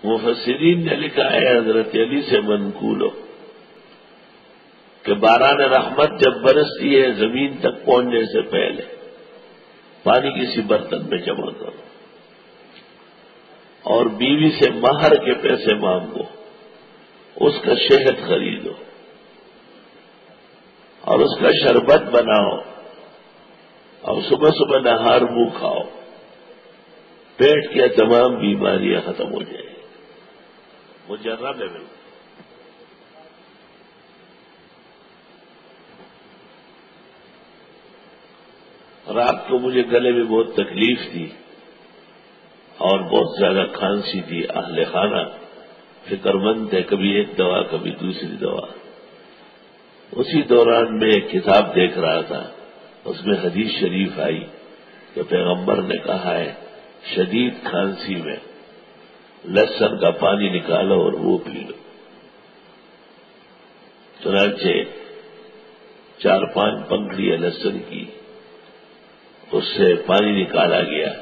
مفسرین نے لکھا ہے حضرت علی سے منقول ہو کہ باران رحمت جب برستی ہے زمین تک پہنچنے سے پہلے پانی کسی برتن میں جمع کرو اور بیوی سے مہر کے پیسے مانگو، اس کا شہد خریدو اور اس کا شربت بناؤ اور صبح صبح نہار منہ کھاؤ، پیٹ کی تمام بیماریاں ختم ہو جائیں گی۔ مجرب ہے بالکل۔ رات کو مجھے گلے میں بہت تکلیف تھی اور بہت زیادہ کھانسی تھی، اہل خانہ فکر مند تھے، کبھی ایک دوا کبھی دوسری دوا۔ اسی دوران میں ایک کتاب دیکھ رہا تھا، اس میں حدیث شریف آئی کہ پیغمبر نے کہا ہے شدید کھانسی میں لہسن کا پانی نکالو اور وہ پی لو۔ چنانچہ 4-5 پنکھڑیاں لہسن کی اس سے پانی نکالا گیا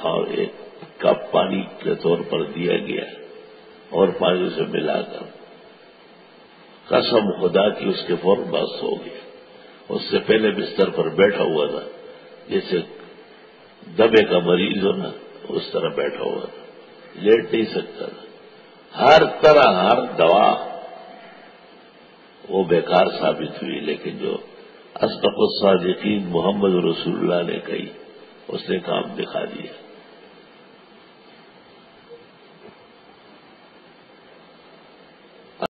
اور ایک کپ پانی کے طور پر دیا گیا اور پانی سے ملا کر قسم خدا کی اس کے فوراً بعد سو گیا۔ اس سے پہلے بستر پر بیٹھا ہوا تھا، جیسے دمے کا مریض ہو نا اس طرح بیٹھا ہوا تھا، لیٹ نہیں سکتا تھا۔ ہر طرح ہر دوا وہ بیکار ثابت ہوئی، لیکن جو اصدق الصادقین محمد رسول اللہ نے کہی اس نے کام دکھا دیا۔